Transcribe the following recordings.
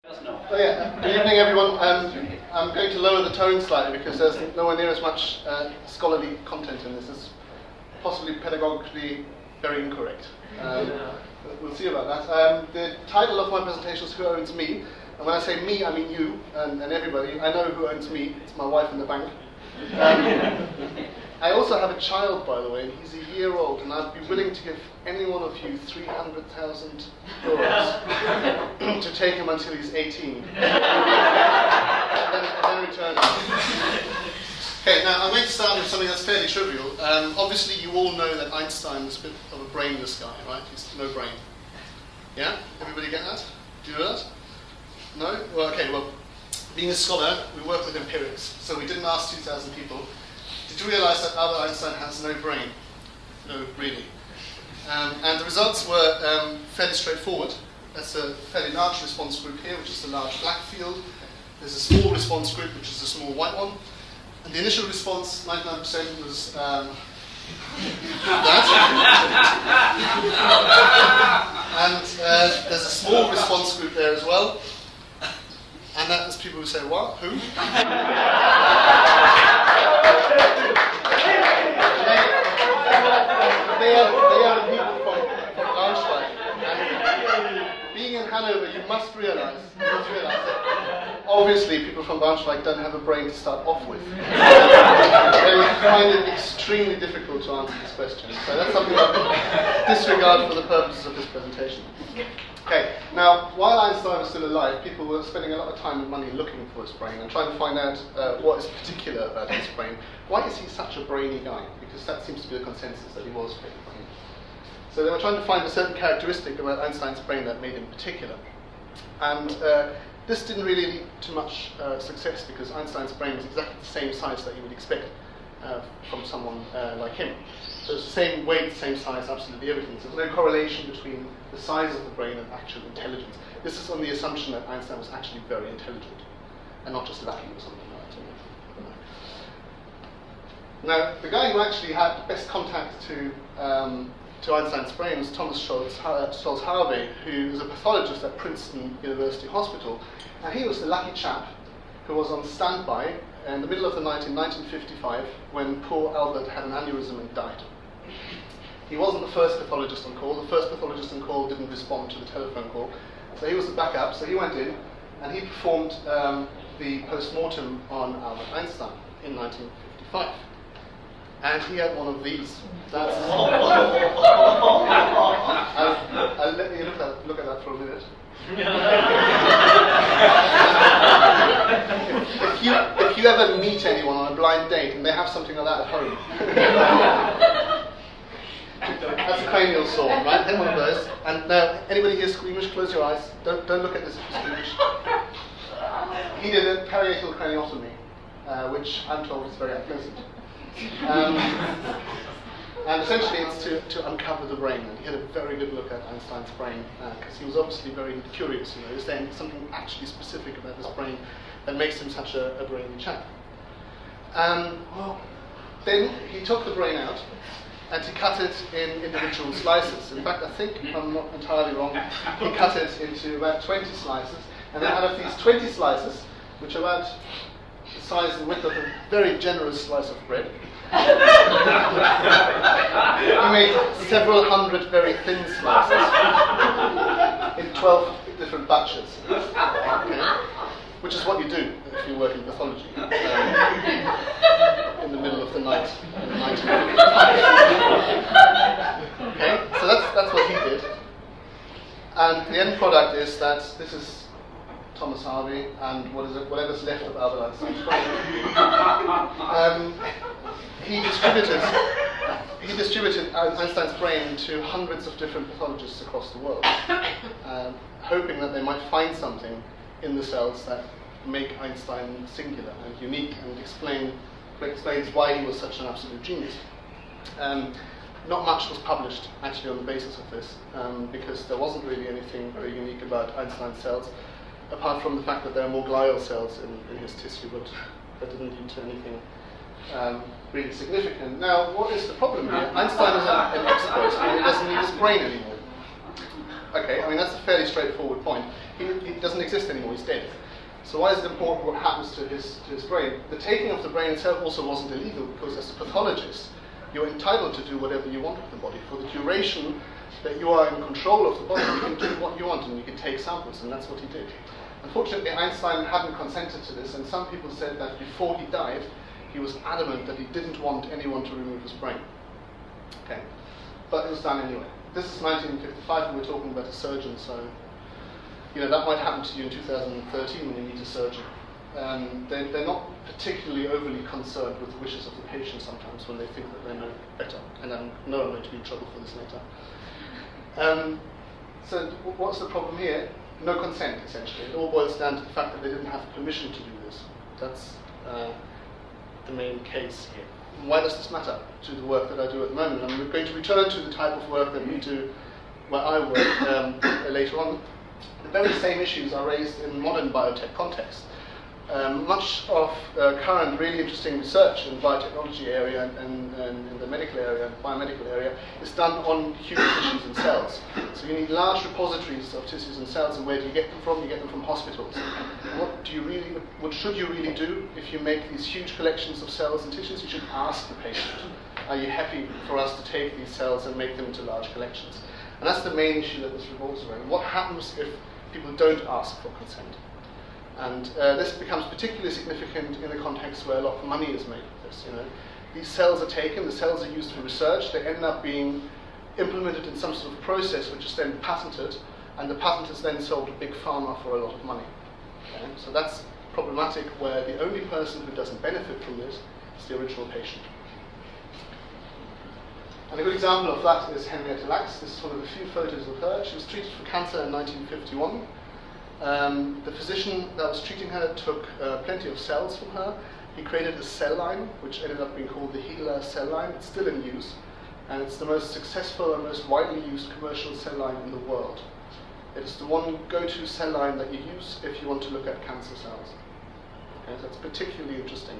Oh yeah, good evening everyone. I'm going to lower the tone slightly because there's nowhere near as much scholarly content in this. It's possibly pedagogically very incorrect. We'll see about that. The title of my presentation is Who Owns Me? And when I say me, I mean you and everybody. I know who owns me. It's my wife in the bank. I also have a child, by the way, and he's a year old, and I'd be willing to give any one of you 300,000 euros to take him until he's 18, and then return him. Okay, now I'm going to start with something that's fairly trivial. Obviously, you all know that Einstein was a bit of a brainless guy, right? He's no brain. Yeah? Everybody get that? Do you know that? No? Well, okay, well, being a scholar, we work with empirics, so we didn't ask 2,000 people. Did you realize that Albert Einstein has no brain? No, really. And the results were fairly straightforward. That's a fairly large response group here, which is the large black field. There's a small response group, which is the small white one. And the initial response, 99%, was that. And there's a small response group there as well. And that is people who say, what? Who? They are the people from Braunschweig. And being in Hanover, you must realize that obviously people from Braunschweig don't have a brain to start off with. They would find it extremely difficult to answer this question. So that's something I disregard for the purposes of this presentation. Okay, now, while Einstein was still alive, people were spending a lot of time and money looking for his brain and trying to find out what is particular about his brain. Why is he such a brainy guy? Because that seems to be the consensus, that he was very brainy. So they were trying to find a certain characteristic about Einstein's brain that made him particular. And this didn't really lead to much success because Einstein's brain was exactly the same size that you would expect from someone like him. So it's the same weight, same size, absolutely everything. So there's no correlation between the size of the brain and actual intelligence. This is on the assumption that Einstein was actually very intelligent and not just lucky or something like that. Now, the guy who actually had the best contact to Einstein's brain was Thomas Scholz Harvey, who was a pathologist at Princeton University Hospital. And he was the lucky chap who was on standby in the middle of the night in 1955 when poor Albert had an aneurysm and died. He wasn't the first pathologist on call. The first pathologist on call didn't respond to the telephone call. So he was the backup. So he went in and he performed the post-mortem on Albert Einstein in 1955. And he had one of these. That's I'll let you look at that for a minute. If you ever meet anyone on a blind date and they have something like that at home, that's a cranial saw, right? Then one of those. And now, anybody here squeamish? Close your eyes. Don't look at this if you're squeamish. He did a parietal craniotomy, which I'm told is very unpleasant. And essentially it's to uncover the brain, and he had a very good look at Einstein's brain because he was obviously very curious. You know, is there something actually specific about this brain that makes him such a brainy chap? Well, then he took the brain out and he cut it in individual slices. In fact, I think, if I'm not entirely wrong, he cut it into about 20 slices, and then out of these 20 slices, which are about the size and width of a very generous slice of bread, he made several hundred very thin slices in 12 different batches. Okay? Which is what you do if you work in pathology in the middle of the night in 1955. Okay, so that's what he did. And the end product is that this is Thomas Harvey and whatever's left of Albert Einstein's brain. He distributed Einstein's brain to hundreds of different pathologists across the world, hoping that they might find something in the cells that make Einstein singular and unique and explains why he was such an absolute genius. Not much was published actually on the basis of this because there wasn't really anything very unique about Einstein's cells, apart from the fact that there are more glial cells in his tissue, but that didn't lead to anything really significant. Now, what is the problem here? Einstein is an expert and he doesn't need his brain anymore. Okay, I mean, that's a fairly straightforward point. He doesn't exist anymore, he's dead. So why is it important what happens to his brain? The taking of the brain itself also wasn't illegal, because as a pathologist, you're entitled to do whatever you want with the body. For the duration that you are in control of the body, you can do what you want, and you can take samples, and that's what he did. Unfortunately, Einstein hadn't consented to this, and some people said that before he died, he was adamant that he didn't want anyone to remove his brain. Okay, but it was done anyway. This is 1955, and we're talking about a surgeon, so that might happen to you in 2013 when you meet a surgeon. They're not particularly overly concerned with the wishes of the patient sometimes when they think that they know better, and I know I'm going to be in trouble for this later. So what's the problem here? No consent, essentially. It all boils down to the fact that they didn't have permission to do this. That's the main case here. And why does this matter to the work that I do at the moment? I'm going to return to the type of work that we do where I work later on. The very same issues are raised in modern biotech context. Much of current really interesting research in the biotechnology area and in the medical area, biomedical area, is done on human tissues and cells. So you need large repositories of tissues and cells, and where do you get them from? You get them from hospitals. What should you really do if you make these huge collections of cells and tissues? You should ask the patient, are you happy for us to take these cells and make them into large collections? And that's the main issue that this revolves around. What happens if people don't ask for consent? And this becomes particularly significant in a context where a lot of money is made with this. These cells are taken, the cells are used for research, they end up being implemented in some sort of process which is then patented, and the patent is then sold to big pharma for a lot of money. Okay? So that's problematic, where the only person who doesn't benefit from this is the original patient. And a good example of that is Henrietta Lacks. This is one of the few photos of her. She was treated for cancer in 1951. The physician that was treating her took plenty of cells from her. He created a cell line, which ended up being called the HeLa cell line. It's still in use, and it's the most successful and most widely used commercial cell line in the world. It is the one go-to cell line that you use if you want to look at cancer cells. Okay, so it's particularly interesting.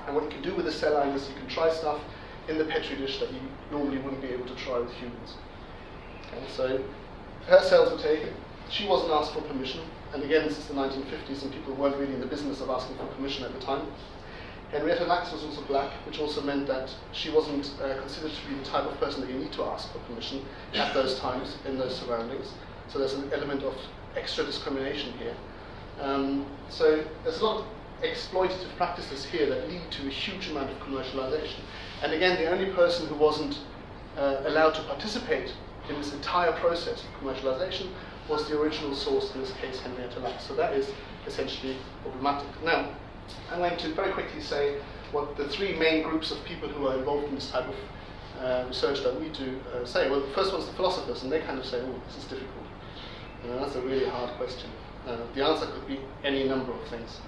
And what you can do with the cell line is you can try stuff in the petri dish that you normally wouldn't be able to try with humans. Okay, so her cells were taken. She wasn't asked for permission, and again, this is the 1950s, and people weren't really in the business of asking for permission at the time. Henrietta Lacks was also black, which also meant that she wasn't considered to be the type of person that you need to ask for permission at those times, in those surroundings. So there's an element of extra discrimination here. So there's a lot of exploitative practices here that lead to a huge amount of commercialization. And again, the only person who wasn't allowed to participate in this entire process of commercialization was the original source, in this case Henrietta Lacks. So that is essentially problematic. Now, I'm going to very quickly say what the three main groups of people who are involved in this type of research that we do say. Well, the first one's the philosophers, and they kind of say, oh, this is difficult. That's a really hard question. The answer could be any number of things.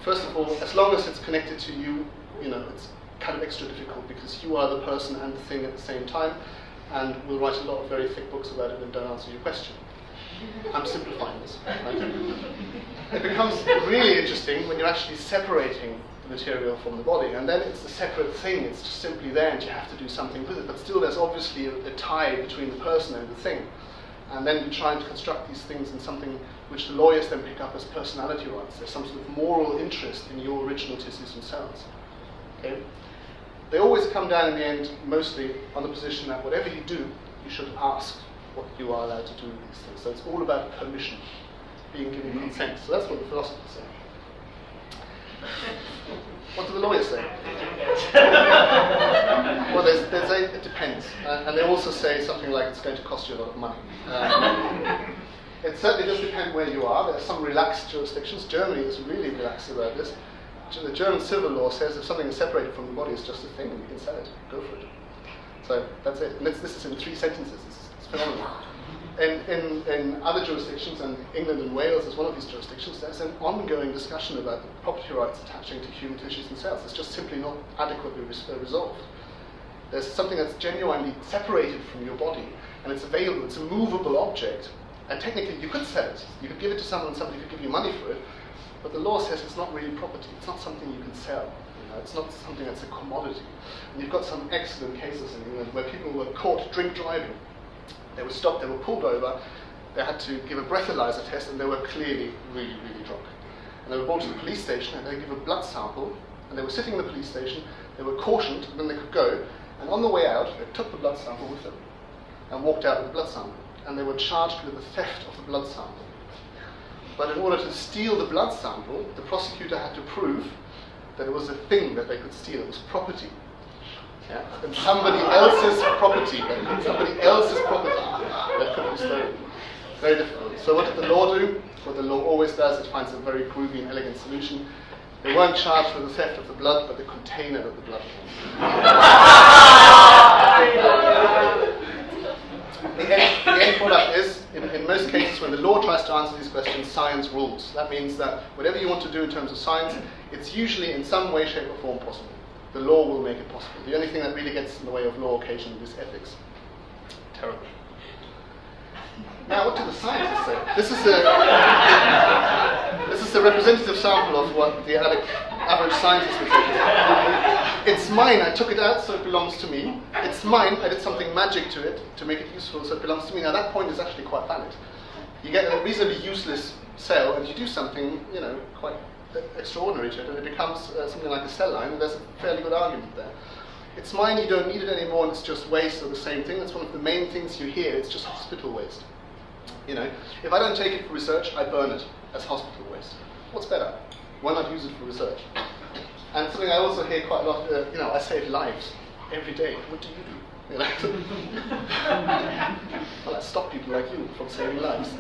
First of all, as long as it's connected to you, it's kind of extra difficult, because you are the person and the thing at the same time, and we'll write a lot of very thick books about it and don't answer your question. I'm simplifying this. Right? It becomes really interesting when you're actually separating the material from the body, and then it's a separate thing. It's just simply there, and you have to do something with it. But still, there's obviously a tie between the person and the thing. And then you try and construct these things in something which the lawyers then pick up as personality rights. There's some sort of moral interest in your original tissues and cells. Okay? They always come down in the end, mostly, on the position that whatever you do, you should ask what you are allowed to do with these things. So it's all about permission, being given consent. So that's what the philosophers say. What do the lawyers say? Well, they say it depends. And they also say something like it's going to cost you a lot of money. It certainly does depend where you are. There are some relaxed jurisdictions. Germany is really relaxed about this. The German civil law says if something is separated from the body, it's just a thing, and you can sell it. Go for it. So that's it. And this is in 3 sentences. It's phenomenal. In other jurisdictions, and England and Wales is one of these jurisdictions, there's an ongoing discussion about the property rights attaching to human tissues and cells. It's just simply not adequately resolved. There's something that's genuinely separated from your body, and it's available. It's a movable object, and technically you could sell it. You could give it to someone, and somebody could give you money for it. But the law says it's not really property. It's not something you can sell. It's not something that's a commodity. And you've got some excellent cases in England where people were caught drink driving They were stopped, they were pulled over, they had to give a breathalyzer test, and they were clearly really, really drunk. And they were brought to the police station, and they gave a blood sample, and they were sitting in the police station, they were cautioned, and then they could go, and on the way out, they took the blood sample with them, and walked out with the blood sample, and they were charged with the theft of the blood sample. But in order to steal the blood sample, the prosecutor had to prove that it was a thing that they could steal, it was property. Yeah? And somebody else's property that could be stolen. Very difficult. So what did the law do? What the law always does, it finds a very groovy and elegant solution. They weren't charged with the theft of the blood, but the container of the blood. The end product is, in most cases, when the law tries to answer these questions, science rules. That means that whatever you want to do in terms of science, it's usually in some way, shape, or form possible. The law will make it possible. The only thing that really gets in the way of law occasionally is ethics. Terrible. Now, what do the scientists say? This is a representative sample of what the average scientist would say. It's mine, I took it out, so it belongs to me. It's mine, I did something magic to it to make it useful, so it belongs to me. Now, that point is actually quite valid. You get a reasonably useless cell, and you do something, quite extraordinary to it, and it becomes something like a cell line, and there's a fairly good argument there. It's mine, you don't need it anymore, and it's just waste, or the same thing. That's one of the main things you hear, it's just hospital waste. If I don't take it for research, I burn it as hospital waste. What's better? Why not use it for research? And something I also hear quite a lot, I save lives every day. What do you do? Well, I stop people like you from saving lives.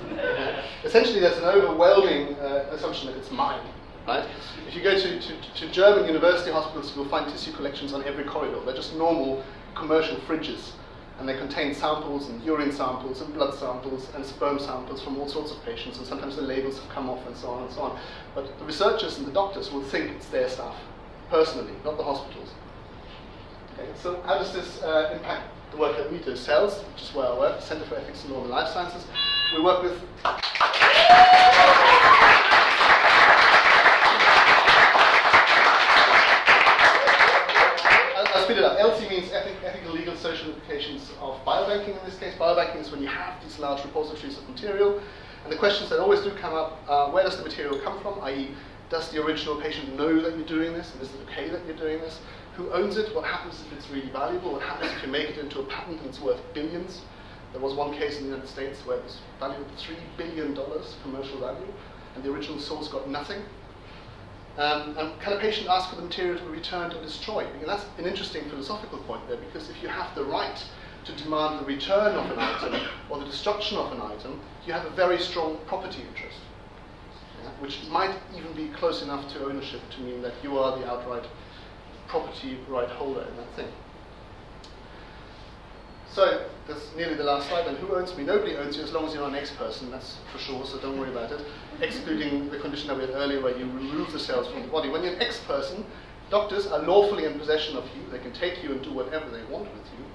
Essentially, there's an overwhelming assumption that it's mine. Right? If you go to German university hospitals, you'll find tissue collections on every corridor. They're just normal commercial fridges. And they contain samples and urine samples and blood samples and sperm samples from all sorts of patients, and sometimes the labels have come off and so on and so on. But the researchers and the doctors will think it's their stuff, personally, not the hospitals. Okay, so how does this impact the work that we do? CELS, which is where I work, Center for Ethics in Law and Life Sciences. We work with... I'll speed it up. ELSI means ethical, legal, social implications of biobanking in this case. Biobanking is when you have these large repositories of material. And the questions that always do come up, where does the material come from? I.e., does the original patient know that you're doing this? And is it okay that you're doing this? Who owns it? What happens if it's really valuable? What happens if you make it into a patent and it's worth billions? There was one case in the United States where it was valued at $3 billion commercial value, and the original source got nothing. And can a patient ask for the material to be returned or destroyed? And that's an interesting philosophical point there, because if you have the right to demand the return of an item or the destruction of an item, you have a very strong property interest, which might even be close enough to ownership to mean that you are the outright property right holder in that thing. So that's nearly the last slide. And who owns me? Nobody owns you as long as you're not an ex-person, that's for sure, so don't worry about it. Excluding the condition that we had earlier where you remove the cells from the body. When you're an ex-person, doctors are lawfully in possession of you. They can take you and do whatever they want with you.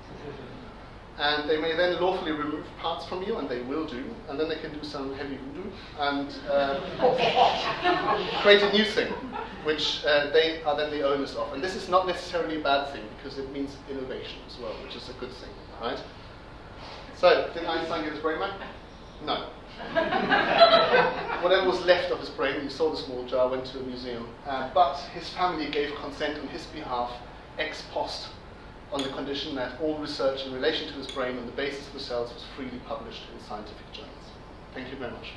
And they may then lawfully remove parts from you, and they will do, and then they can do some heavy voodoo and create a new thing, which they are then the owners of. And this is not necessarily a bad thing, because it means innovation as well, which is a good thing, right? So, did Einstein get his brain back? No. Whatever was left of his brain, you saw the small jar, went to a museum. But his family gave consent on his behalf, ex post, on the condition that all research in relation to his brain on the basis of the cells was freely published in scientific journals. Thank you very much.